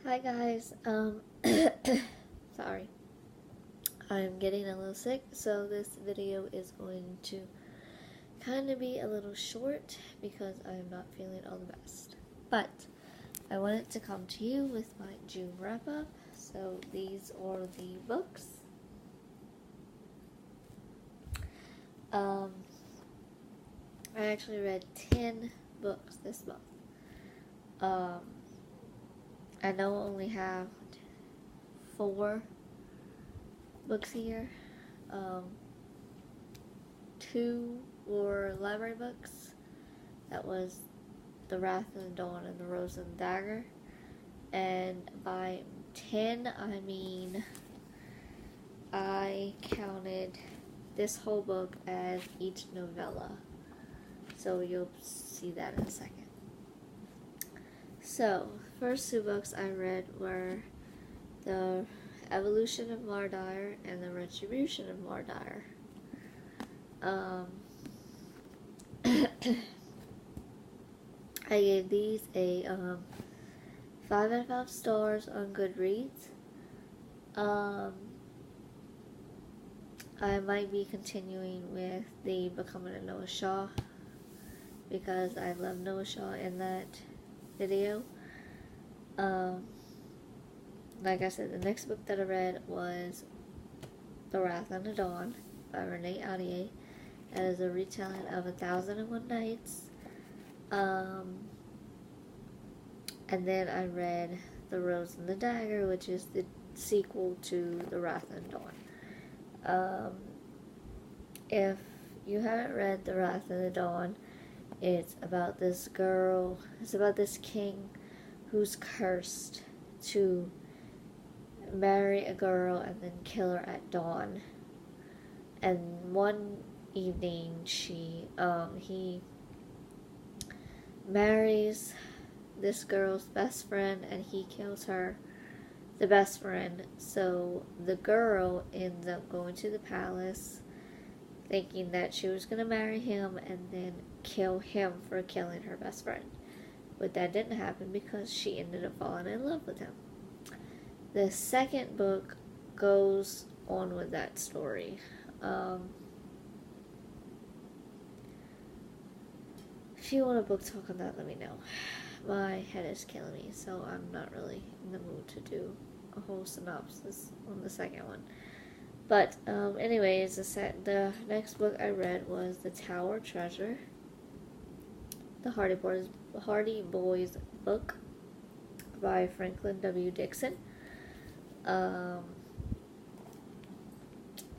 Hi guys, sorry, I'm getting a little sick, so this video is going to kind of be a little short because I'm not feeling all the best. But I wanted to come to you with my June wrap up, so these are the books. I actually read 10 books this month. I know I only have 4 books here. 2 were library books. That was The Wrath of the Dawn and The Rose and the Dagger. And by 10, I mean I counted this whole book as each novella. So you'll see that in a second. So, first 2 books I read were The Evolution of Mardire and The Retribution of Mardire. I gave these a 5 out of 5 stars on Goodreads. I might be continuing with the Becoming a Noah Shaw because I love Noah Shaw in that video. Like I said, the next book that I read was The Wrath of the Dawn by Renee Ahdieh. That is a retelling of 1001 Nights. And then I read The Rose and the Dagger, which is the sequel to The Wrath of the Dawn. If you haven't read The Wrath of the Dawn, it's about this girl, it's about this king who's cursed to marry a girl and then kill her at dawn. And one evening he marries this girl's best friend and he kills the best friend. So the girl ends up going to the palace thinking that she was going to marry him and then kill him for killing her best friend. But that didn't happen because she ended up falling in love with him. The second book goes on with that story. If you want a book talk on that, let me know. My head is killing me, so I'm not really in the mood to do a whole synopsis on the second one. But anyways, the next book I read was The Tower Treasure, the Hardy Boys book by Franklin W. Dixon. I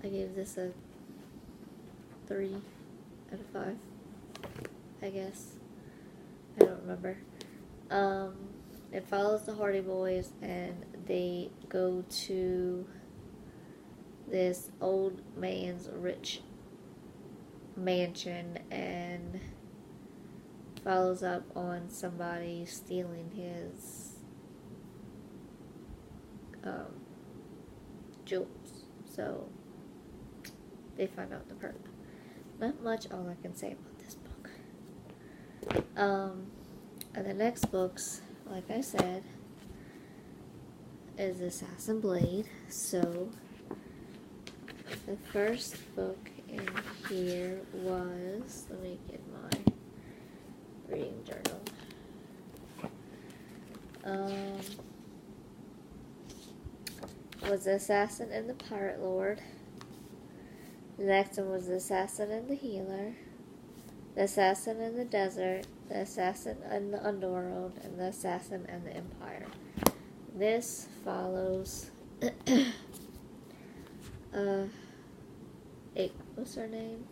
gave this a 3 out of 5, I guess. I don't remember. It follows the Hardy Boys and they go to this old man's rich mansion and follows up on somebody stealing his jewels. So they find out the perp. Not much all I can say about this book. And the next books, like I said, is Assassin Blade. So the first book in here was, let me get my reading journal. Was The Assassin and the Pirate Lord. The next one was The Assassin and the Healer, The Assassin in the Desert, The Assassin in the Underworld, and The Assassin and the Empire. This follows what's her name?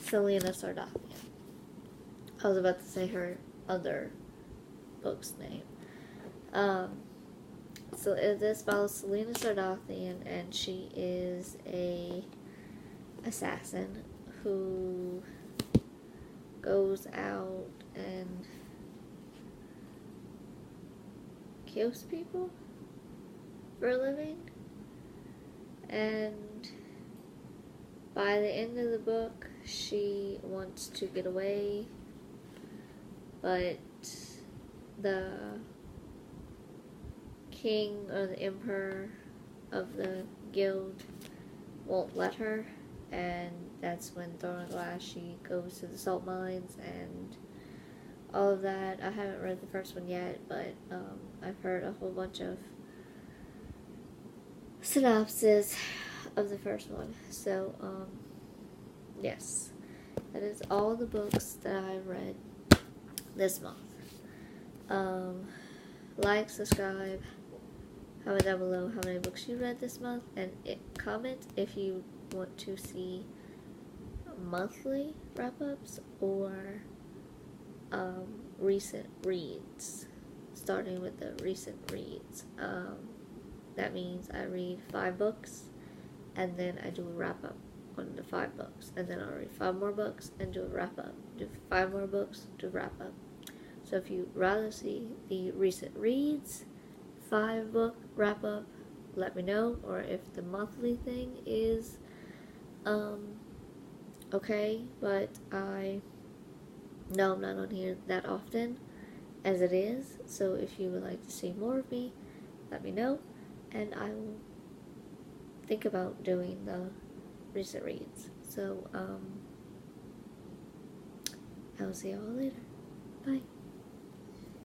Selena Sardathian. I was about to say her other book's name. So this follows Selena Sardathian, and she is a assassin who goes out and kills people for a living. And by the end of the book, she wants to get away but the king or the emperor of the guild won't let her, and that's when Throne of Glass, she goes to the salt mines and all of that. I haven't read the first one yet, but I've heard a whole bunch of synopsis of the first one. So, yes, that is all the books that I've read this month. Like, subscribe, comment down below how many books you read this month, and comment if you want to see monthly wrap-ups or recent reads, starting with the recent reads. That means I read 5 books and then I do a wrap-up on the 5 books, and then I'll read 5 more books and do a wrap-up, do 5 more books, do a wrap-up. So if you rather see the recent reads, 5 book wrap-up, let me know. Or if the monthly thing is okay, but I know I'm not on here that often as it is, so if you would like to see more of me, let me know, and I will think about doing the recent reads. So I will see you all later. Bye.